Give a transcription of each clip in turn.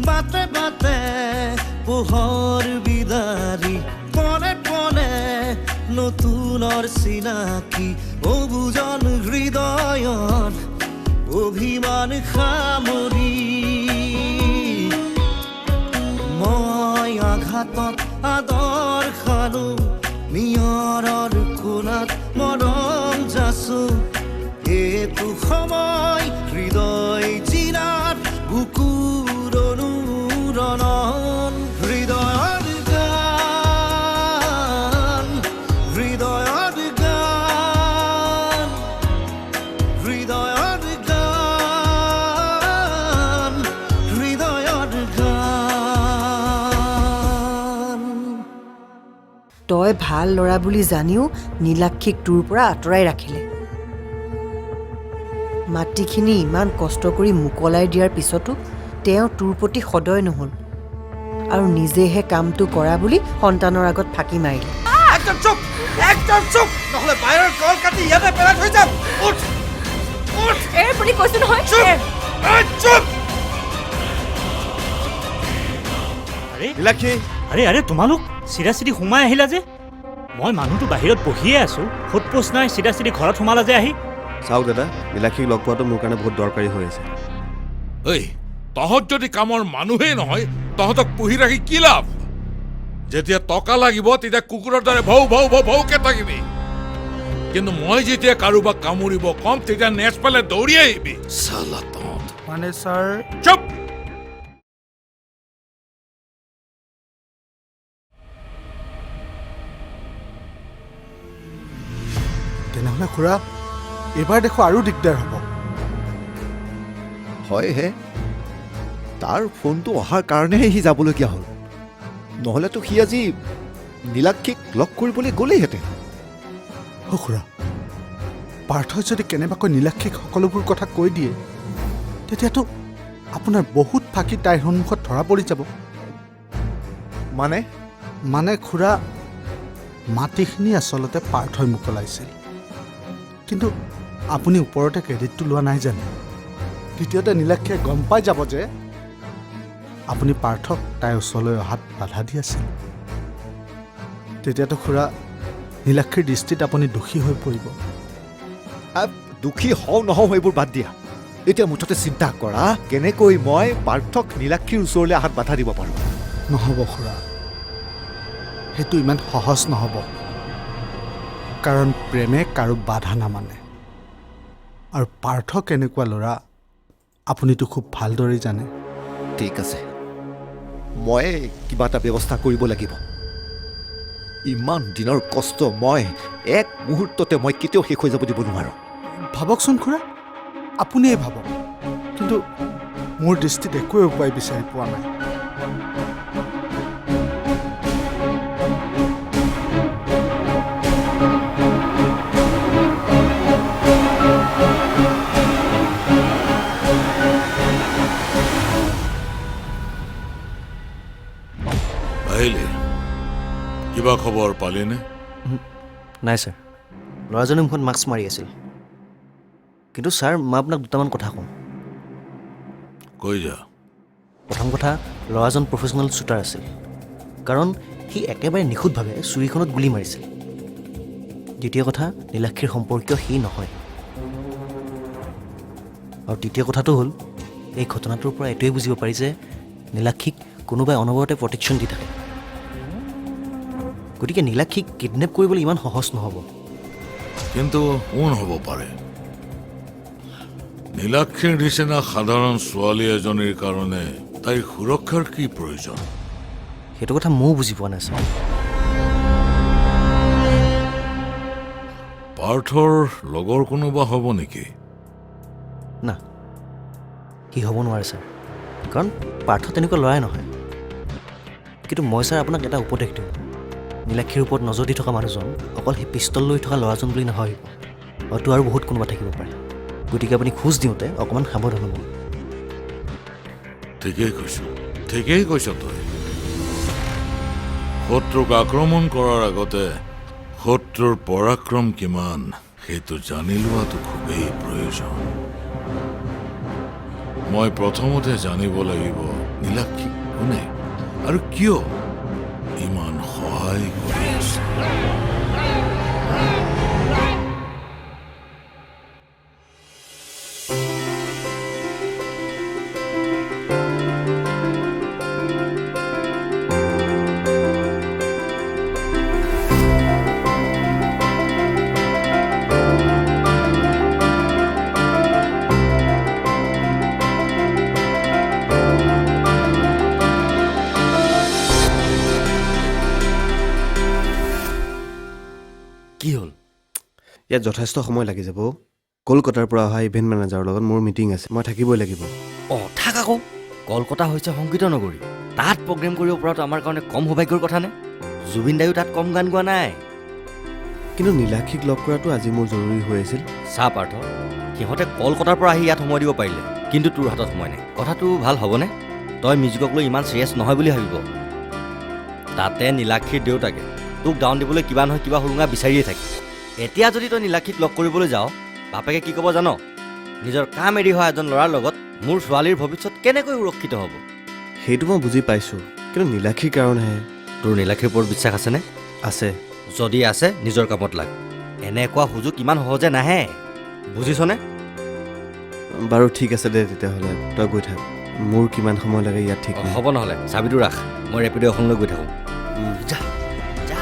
বাটে বাটে পোহৰ বিদাৰি পনে পনে নতুনৰ চিনাকি অবুজন হৃদয়ত অভিমান সামৰি মই আঘাতত আদৰ খালো নিয়ৰৰ কোণাত মৰম যাচো এইটো সময় হৃদয় জিনাত বুকুৰ অনুৰণন হৃদয়ৰ গান হৃদয়ৰ গান হৃদয়ৰ গান হৃদয়ৰ গান তই ভাল ল'ৰা বুলি জানিও নীলাক্ষীক তোৰ পৰা আঁতৰাই ৰাখিলে মাটিখিনি ইমান কষ্ট কৰি মুকলাই দিয়াৰ পিছতো তেওঁ তোৰ প্ৰতি সদয় নহ'ল আৰু নিজেহে কামটো কৰা বুলি সন্তানৰ আগত ফাঁকি মাৰিলে একদম চুপ নহ'লে বাহিৰৰ কল কাটি ইয়াতে পেলাই থৈ যাম উঠ উঠ এৰ বুলি কৈছো নহয় চুপ নীলাক্ষী আৰে আৰে তোমালোক চিধা চিধি সোমাই আহিলা যে মই মানুহটো বাহিৰত বহিয়ে আছো সোধপোছ নাই চিধা চিধি ঘৰত সোমালা যে আহি চাওক দাদা নীলাক্ষীক লগ পোৱাটো মোৰ কাৰণে বহুত দৰকাৰী হৈ আছে ঐ তহঁত যদি কামৰ মানুহেই নহয় তহঁতক পুহি ৰাখি কি লাভ যেতিয়া টকা লাগিব তেতিয়া কুকুৰৰ দৰে ভৌ ভৌ ভৌ ভৌকে থাকিবি কিন্তু মই যেতিয়া কাৰোবাক কামুৰিব কম তেতিয়া নেচ পালে দৌৰি আহিবি চালা তহঁত মানে ছাৰ চুপ তেনেহ'লে খুৰা এইবাৰ দেখো আৰু দিগদাৰ হ'ব হয় হে তাৰ ফোনটো অহাৰ কাৰণেহে সি যাবলগীয়া হ'ল নহ'লেতো সি আজি নীলাক্ষীক লগ কৰিবলৈ গ'লেইহেঁতেন খুৰা পাৰ্থই যদি কেনেবাকৈ নীলাক্ষীক সকলোবোৰ কথা কৈ দিয়ে তেতিয়াতো আপোনাৰ বহুত ফাঁকি তাইৰ সন্মুখত ধৰা পৰি যাব মানে খুৰা মাটিখিনি আচলতে পাৰ্থই মোকলাইছিল কিন্তু আপুনি ওপৰতে ক্ৰেডিটটো লোৱা নাই জানো দ্বিতীয়তে নীলাক্ষীয়ে গম পাই যাব যে আপুনি পাৰ্থক তাইৰ ওচৰলৈ অহাত বাধা দি আছিল তেতিয়াতো খুৰা নীলাক্ষীৰ দৃষ্টিত আপুনি দোষী হৈ পৰিব দুখী হওঁ নহওঁ এইবোৰ বাদ দিয়া এতিয়া মুঠতে চিন্তা কৰা কেনেকৈ মই পাৰ্থক নীলাক্ষীৰ ওচৰলৈ অহাত বাধা দিব পাৰোঁ নহ'ব খুৰা সেইটো ইমান সহজ নহ'ব কাৰণ প্ৰেমে কাৰো বাধা নামানে আৰু পাৰ্থ কেনেকুৱা ল'ৰা আপুনিতো খুব ভালদৰে জানে ঠিক আছে মই কিবা এটা ব্যৱস্থা কৰিব লাগিব ইমান দিনৰ কষ্ট মই এক মুহূৰ্ততে মই কেতিয়াও শেষ হৈ যাব দিব নোৱাৰোঁ ভাবকচোন খুৰা আপুনিয়ে ভাবক কিন্তু মোৰ দৃষ্টিত একোৱে উপায় বিচাৰি পোৱা নাই আহিলে কিবা খবৰ পালিনে নাই ছাৰ ল'ৰাজনে মুখত মাস্ক মাৰি আছিল কিন্তু ছাৰ মই আপোনাক দুটামান কথা কওঁ কৈ যা প্ৰথম কথা ল'ৰাজন প্ৰফেচনেল শ্বুটাৰ আছিল কাৰণ সি একেবাৰে নিখুঁতভাৱে চুৰিখনত গুলী মাৰিছিল দ্বিতীয় কথা নীলাক্ষীৰ সম্পৰ্কীয় সি নহয় আৰু তৃতীয় কথাটো হ'ল এই ঘটনাটোৰ পৰা এইটোৱে বুজিব পাৰি যে নীলাক্ষীক কোনোবাই অনবৰতে প্ৰটেকশ্যন দি থাকে গতিকে নীলাক্ষীক কিডনেপ কৰিবলৈ ইমান সহজ নহ'ব কিন্তু কোন হ'ব পাৰে নীলাক্ষীৰ নিচিনা সাধাৰণ ছোৱালী এজনীৰ কাৰণে তাইৰ সুৰক্ষাৰ কি প্ৰয়োজন সেইটো কথা ময়ো বুজি পোৱা নাই ছাৰ পাৰ্থৰ লগৰ কোনোবা হ'ব নেকি না সি হ'ব নোৱাৰে ছাৰ কাৰণ পাৰ্থ তেনেকুৱা ল'ৰাই নহয় কিন্তু মই ছাৰ আপোনাক এটা উপদেশ দিওঁ নীলাক্ষীৰ ওপৰত নজৰ দি থকা মানুহজন অকল সেই পিষ্টল লৈ থকা ল'ৰাজন বুলি নাভাবিব হয়তো আৰু বহুত কোনোবা থাকিব পাৰে গতিকে আপুনি খোজ দিওঁতে অকণমান সাৱধান হ'ব ঠিকেই কৈছ তই শত্ৰুক আক্ৰমণ কৰাৰ আগতে শত্ৰুৰ পৰাক্ৰম কিমান সেইটো জানি লোৱাটো খুবেই প্ৰয়োজন মই প্ৰথমতে জানিব লাগিব নীলাক্ষী কোনে আৰু কিয় ইমান সহায় কৰি আছে? কি হ'ল? ইয়াত যথেষ্ট সময় লাগি যাব। কলকাতাৰ পৰা অহা ইভেণ্ট মেনেজাৰৰ লগত মোৰ মিটিং আছে, মই থাকিবই লাগিব। অঁ থাক আকৌ। কলকাতা হৈছে সংগীত নগৰী, তাত প্ৰগ্ৰেম কৰিব পৰাটো আমাৰ কাৰণে কম সৌভাগ্যৰ কথা নে? জুবিন দায়ো তাত কম গান গোৱা নাই। কিন্তু নীলাক্ষীক লগ কৰাটো আজি মোৰ জৰুৰী হৈ আছিল। চাহ পাৰ্থ, সিহঁতে কলকাতাৰ পৰা আহি ইয়াত সময় দিব পাৰিলে, কিন্তু তোৰ হাতত সময় নাই। কথাটো ভাল হ'বনে? তই মিউজিকক লৈ ইমান চিৰিয়াছ নহয় বুলি ভাবিব। তাতে নীলাক্ষীৰ দেউতাকে তোক ডাউন দিবলৈ কিবা নহয় কিবা সুৰুঙা বিচাৰিয়ে থাকে। এতিয়া যদি তই নীলাক্ষীক লগ কৰিবলৈ যাৱ, বাপেকে কি ক'ব জান? নিজৰ কাম এৰি হোৱা এজন ল'ৰাৰ লগত মোৰ ছোৱালীৰ ভৱিষ্যত কেনেকৈ সুৰক্ষিত হ'ব? সেইটো মই বুজি পাইছোঁ, কিন্তু নীলাক্ষীৰ কাৰণেহে। তোৰ নীলাক্ষীৰ ওপৰত বিশ্বাস আছেনে? আছে। যদি আছে নিজৰ কামত লাগ। এনেকুৱা সুযোগ ইমান সহজে নাহে, বুজিছনে? বাৰু ঠিক আছে দে, তেতিয়াহ'লে তই গৈ থাক। মোৰ কিমান সময় লাগে ইয়াত ঠিক নাই। হ'ব নহ'লে চাবিটো ৰাখ, মই ৰেপিড' এখনলৈ গৈ থাকোঁ। যা যা।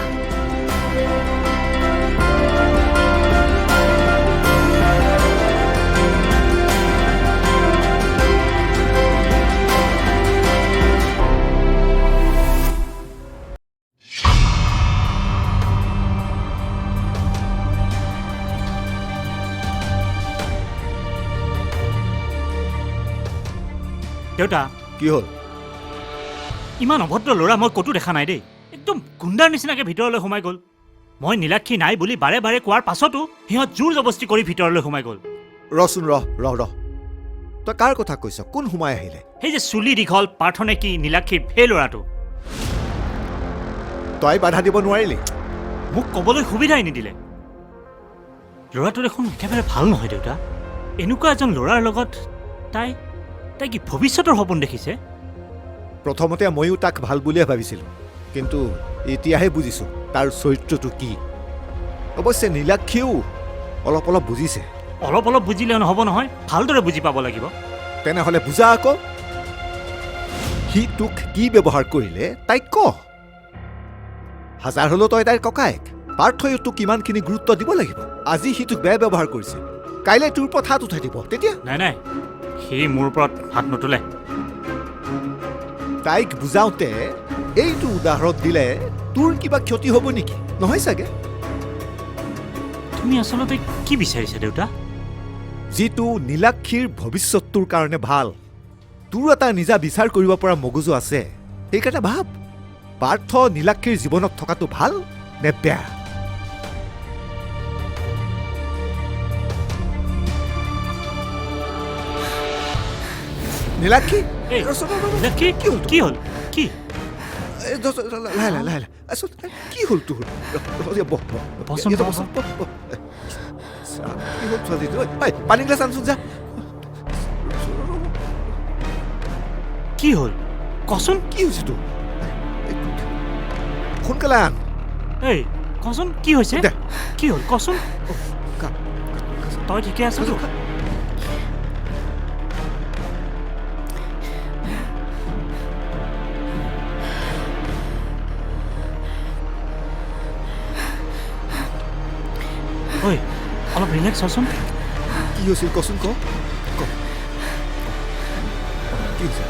দেউতা, কি হ'ল? ইমান অভদ্ৰ ল'ৰা মই ক'তো দেখা নাই দেই। একদম গুণ্ডাৰ নিচিনাকৈ ভিতৰলৈ সোমাই গ'ল। মই নীলাক্ষী নাই বুলি বাৰে বাৰে কোৱাৰ পাছতো সিহঁত জোৰ জবস্তি কৰি ভিতৰলৈ সোমাই গ'ল। ৰচোন ৰহ। তই কাৰ কথা কৈছ? কোন সোমাই আহিলে? সেই যে চুলি দীঘল পাৰ্থনে কি নীলাক্ষীৰ সেই ল'ৰাটো। তই বাধা দিব নোৱাৰিলি? মোক ক'বলৈ সুবিধাই নিদিলে। ল'ৰাটো দেখোন একেবাৰে ভাল নহয় দেউতা। এনেকুৱা এজন ল'ৰাৰ লগত তাই কি ভৱিষ্যতৰ সপোন দেখিছে? প্ৰথমতে ময়ো তাক ভাল বুলিয়ে ভাবিছিলোঁ, কিন্তু এতিয়াহে বুজিছোঁ তাৰ চৰিত্ৰটো কি। অৱশ্যে নীলাক্ষীও অলপ অলপ বুজিছে। অলপ অলপ বুজিলে নহ'ব নহয়, ভালদৰে বুজি পাব লাগিব। তেনেহ'লে বুজা আকৌ। সি তোক কি ব্যৱহাৰ কৰিলে তাইক ক। হাজাৰ হ'লেও তই তাইৰ ককায়েক। পাৰ্থয়ো তোক ইমানখিনি গুৰুত্ব দিব লাগিব। আজি সি তোক বেয়া ব্যৱহাৰ কৰিছে, কাইলৈ তোৰ ওপৰত হাত উঠাই দিব, তেতিয়া? নাই, সি মোৰ ওপৰত হাত নুতুলে। তাইক বুজাওঁতে এইটো উদাহৰণ দিলে তোৰ কিবা ক্ষতি হ'ব নেকি? নহয় চাগে। তুমি আচলতে কি বিচাৰিছা দেউতা? যিটো নীলাক্ষীৰ ভৱিষ্যতটোৰ কাৰণে ভাল। তোৰ এটা নিজা বিচাৰ কৰিব পৰা মগজু আছে, সেইকাৰণে ভাব, পাৰ্থ নীলাক্ষীৰ জীৱনত থকাটো ভাল নে বেয়া? নীলাক্ষী, নীলাক্ষী, কি হ'ল? কি লাহে কি হ'ল তোৰ? বচোন, পানী গিলাচ আনচোন যা। কি হ'ল কচোন? কি হৈছে তোৰ? সোনকালে আন। এই কচোন কি হৈছে? কি হ'ল কচোন? তই ঠিকে আছ? ঐ অলপ ৰিলেক্স হচোন। কি হৈছিল কচোন? ক কি হৈছে?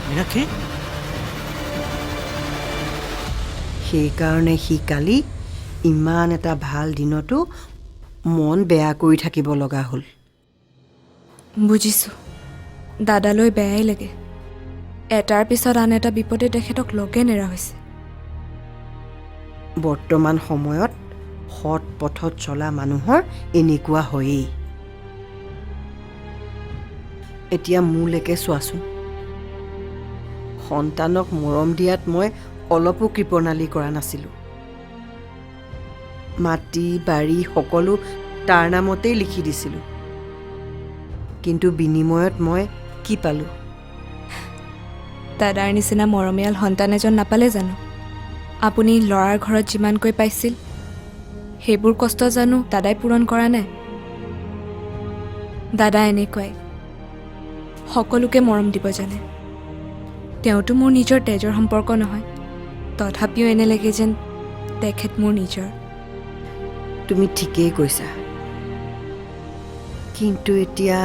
মীনাক্ষী, সেইকাৰণে সি কালি ইমান এটা ভাল দিনতো মন বেয়া কৰি থাকিব লগা হ'ল। বুজিছোঁ, দাদালৈ বেয়াই লাগে। এটাৰ পিছত আন এটা বিপদে তেখেতক লগে নেৰা হৈছে। বৰ্তমান সময়ত সৎ পথত চলা মানুহৰ এনেকুৱা হয়েই। এতিয়া মোলৈকে চোৱাচোন। সন্তানক মৰম দিয়াত মই অলপো কৃপণালি কৰা নাছিলোঁ। মাটি বাৰী সকলো তাৰ নামতেই লিখি দিছিলোঁ। কিন্তু বিনিময়ত মই কি পালোঁ? দাদাৰ নিচিনা মৰমীয়াল সন্তান এজন নাপালে জানো? আপুনি ল'ৰাৰ ঘৰত যিমানকৈ পাইছিল সেইবোৰ কষ্ট জানো দাদাই পূৰণ কৰা নাই? দাদা এনেকুৱাই সকলোকে মৰম দিব জানে। তেওঁতো মোৰ নিজৰ তেজৰ সম্পৰ্ক নহয়, তথাপিও এনে লাগে যেন তেখেত মোৰ নিজৰ। তুমি ঠিকেই কৈছা, কিন্তু এতিয়া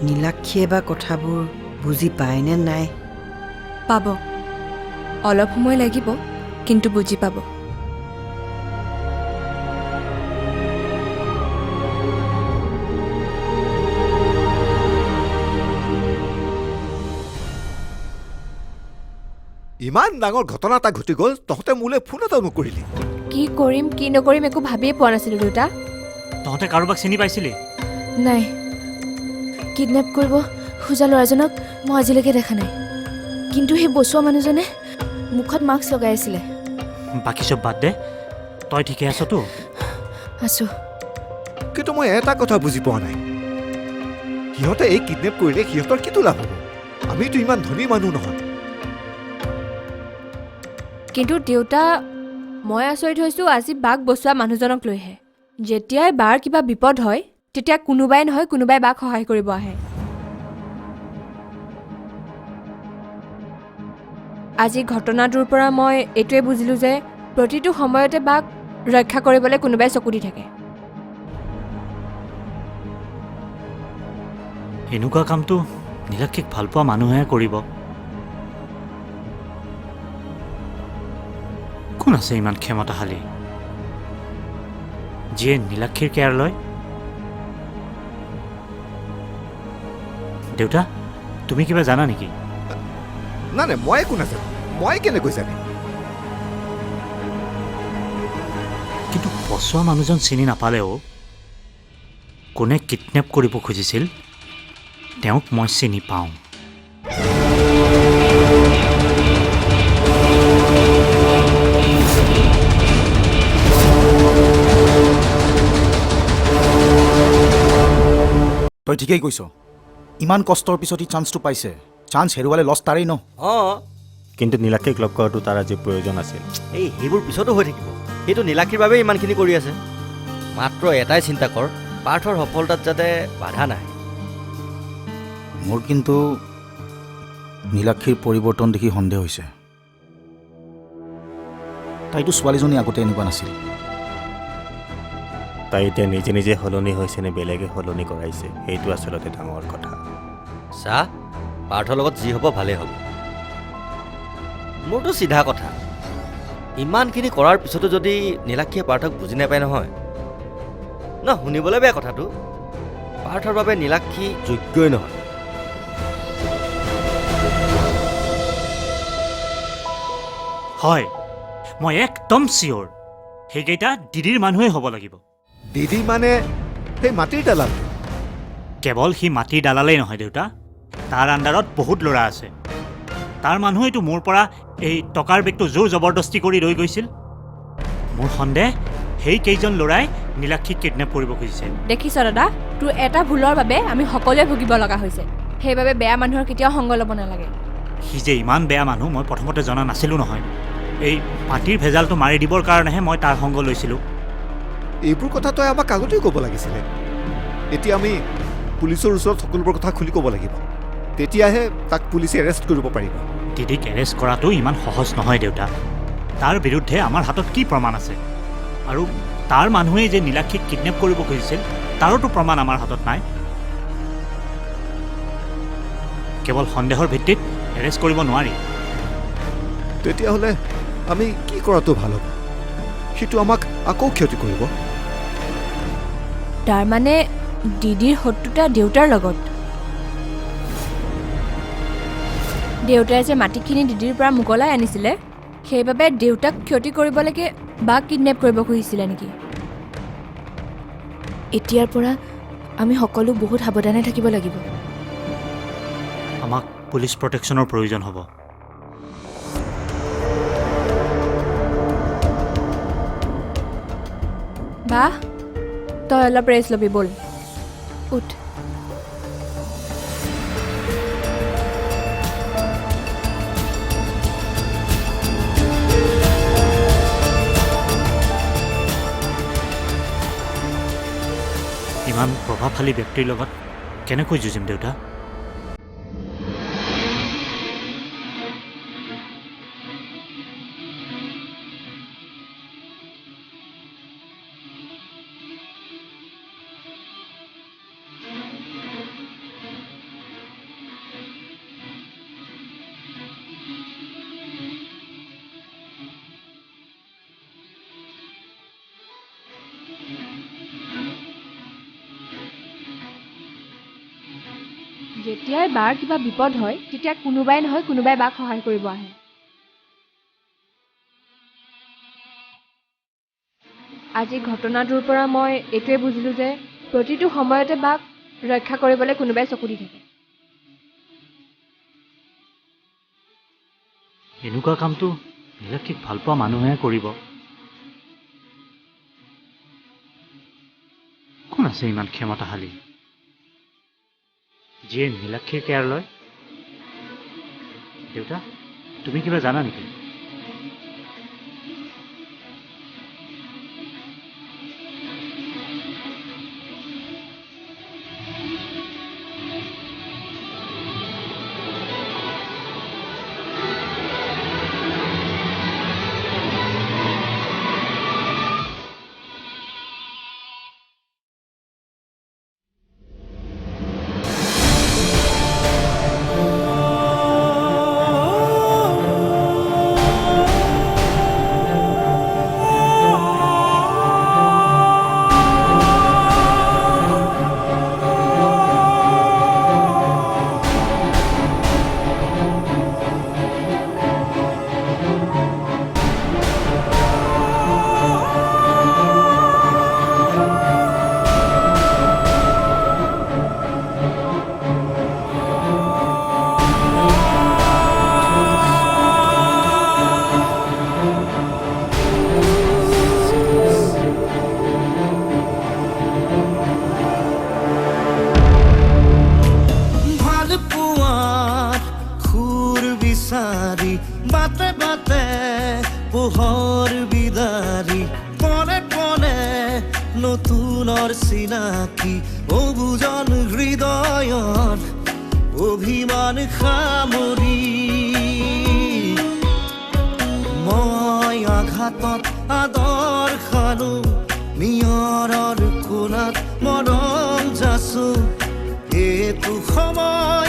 নীলাক্ষীয়ে বা কথাবোৰ বুজি পায়নে নাই? পাব, অলপ সময় লাগিব, কিন্তু বুজি পাব। ইমান ডাঙৰ ঘটনা এটা ঘটি গ'ল, তহঁতে মোলৈ ফোন এটাও নকৰিলি। কি কৰিম কি নকৰিম একো ভাবিয়ে পোৱা নাছিলোঁ দেউতা। তহঁতে কাৰোবাক চিনি পাইছিলি? নাই, কিডনেপ কৰিব খোজা ল'ৰাজনক মই আজিলৈকে দেখা নাই, কিন্তু সেই বচোৱা মানুহজনে মুখত মাস্ক লগাই আছিলে। বাকী চব বাদ দে, তই ঠিকে আছতো? আছোঁ। কিন্তু মই এটা কথা বুজি পোৱা নাই, সিহঁতে এই কিডনেপ কৰিলে সিহঁতৰ কিটো লাভ হ'ব? আমিতো ইমান ধনী মানুহ নহয়। কিন্তু দেউতা, মই আচৰিত হৈছোঁ আজি বাক বচোৱা মানুহজনক লৈহে। যেতিয়াই বাৰ কিবা বিপদ হয় তেতিয়া কোনোবাই নহয় কোনোবাই বাক সহায় কৰিব আহে। আজি ঘটনাটোৰ পৰা মই এইটোৱে বুজিলোঁ যে প্ৰতিটো সময়তে বাক ৰক্ষা কৰিবলৈ কোনোবাই চকু দি থাকে। এনেকুৱা কামটো নীলাক্ষীক ভাল পোৱা মানুহেহে কৰিব। কোন আছে ইমান ক্ষমতাশালী যিয়ে নীলাক্ষীৰ কেয়াৰ লয়? দেউতা, তুমি কিবা জানা নেকি? নাই নাই, মই একো নাজানো। মই কেনেকৈ জানিম? কিন্তু বচোৱা মানুহজন চিনি নাপালেও কোনে কিডনেপ কৰিব খুজিছিল তেওঁক মই চিনি পাওঁ। তই ঠিকেই কৈছ, ইমান কষ্টৰ পিছত ই চান্সটো পাইছে, চান্স হেৰুৱালে লছ তাৰেই ন। অঁ, কিন্তু নীলাক্ষীক লগ কৰাটো তাৰ আজি প্ৰয়োজন আছিল। এই সেইবোৰ পিছতো হৈ থাকিব, সেইটো নীলাক্ষীৰ বাবেই ইমানখিনি কৰি আছে। মাত্ৰ এটাই চিন্তা কৰ, পাৰ্থৰ সফলতাত যাতে বাধা নাহে। মোৰ কিন্তু নীলাক্ষীৰ পৰিৱৰ্তন দেখি সন্দেহ হৈছে। তাইতো ছোৱালীজনী আগতে এনেকুৱা নাছিল। তাই এতিয়া নিজে নিজে সলনি হৈছে নে বেলেগে সলনি কৰাইছে, সেইটো আচলতে ডাঙৰ কথা। চা, পাৰ্থৰ লগত যি হ'ব ভালেই হ'ব। মোৰতো চিধা কথা, ইমানখিনি কৰাৰ পিছতো যদি নীলাক্ষীয়ে পাৰ্থক বুজি নাপায় নহয় ন, শুনিবলৈ বেয়া কথাটো, পাৰ্থৰ বাবে নীলাক্ষী যোগ্যই নহয়। হয়, মই একদম চিয়'ৰ সেইকেইটা দিদিৰ মানুহেই হ'ব লাগিব। দিদি মানে সেই মাটিৰ দালাল? কেৱল সি মাটিৰ দালালেই নহয় দেউতা, তাৰ আণ্ডাৰত বহুত ল'ৰা আছে। তাৰ মানুহেইতো মোৰ পৰা এই টকাৰ বেগটো জোৰ জবৰদস্তি কৰি লৈ গৈছিল। মোৰ সন্দেহ সেই কেইজন ল'ৰাই নীলাক্ষীক কিডনেপ কৰিব খুজিছে। দেখিছ দাদা, তোৰ এটা ভুলৰ বাবে আমি সকলোৱে ভুগিব লগা হৈছে। সেইবাবে বেয়া মানুহৰ কেতিয়াও সংগ ল'ব নালাগে। সি যে ইমান বেয়া মানুহ মই প্ৰথমতে জনা নাছিলোঁ নহয়। এই মাটিৰ ভেজালটো মাৰি দিবৰ কাৰণেহে মই তাৰ সংগ লৈছিলোঁ। এইবোৰ কথা তই আমাক আগতেই ক'ব লাগিছিলে। এতিয়া আমি পুলিচৰ ওচৰত সকলোবোৰ কথা খুলি ক'ব লাগিব, তেতিয়াহে তাক পুলিচে এৰেষ্ট কৰিব পাৰিব। দিদিক এৰেষ্ট কৰাটো ইমান সহজ নহয় দেউতা। তাৰ বিৰুদ্ধে আমাৰ হাতত কি প্ৰমাণ আছে? আৰু তাৰ মানুহেই যে নীলাক্ষীক কিডনেপ কৰিব খুজিছিল তাৰোতো প্ৰমাণ আমাৰ হাতত নাই। কেৱল সন্দেহৰ ভিত্তিত এৰেষ্ট কৰিব নোৱাৰি। তেতিয়াহ'লে আমি কি কৰাটো ভাল হ'ব? সিটো আমাক আকৌ ক্ষতি কৰিব। তাৰমানে দিদিৰ শত্ৰুতা দেউতাৰ লগত। দেউতাই যে মাটিখিনি দিদিৰ পৰা মোকলাই আনিছিলে, সেইবাবে দেউতাক ক্ষতি কৰিবলৈকে বাক কিডনেপ কৰিব খুজিছিলে নেকি? এতিয়াৰ পৰা আমি সকলো বহুত সাৱধানে থাকিব লাগিব। আমাক পুলিচ প্ৰটেকশ্যনৰ প্ৰয়োজন হ'ব। বা তই অলপ ৰেষ্ট ল'বি, ব'ল উঠ। ইমান প্ৰভাৱশালী ব্যক্তিৰ লগত কেনেকৈ যুঁজিম দেউতা? যেতিয়াই বাৰ কিবা বিপদ হয় তেতিয়া কোনোবাই নহয় কোনোবাই বাক সহায় কৰিব আহে। আজি ঘটনাটোৰ পৰা মই এইটোৱে বুজিলোঁ যে প্ৰতিটো সময়তে বাক ৰক্ষা কৰিবলৈ কোনোবাই চকু দি থাকে। এনেকুৱা কামটো নীলাক্ষীক ভাল পোৱা মানুহে কৰিব। কোন আছে ইমান ক্ষমতাশালী যিয়ে নীলাক্ষীৰ কেয়াৰ লয়? দেউতা, তুমি কিবা জানা নেকি? বাটে বাটে পোহৰ বিদাৰি পনে পনে নতুনৰ চিনাকি অবুজন হৃদয়ত অভিমান সামৰি মই আঘাতত আদৰ খালো নিয়ৰৰ কোণাত মৰম যাচো এইটো সময়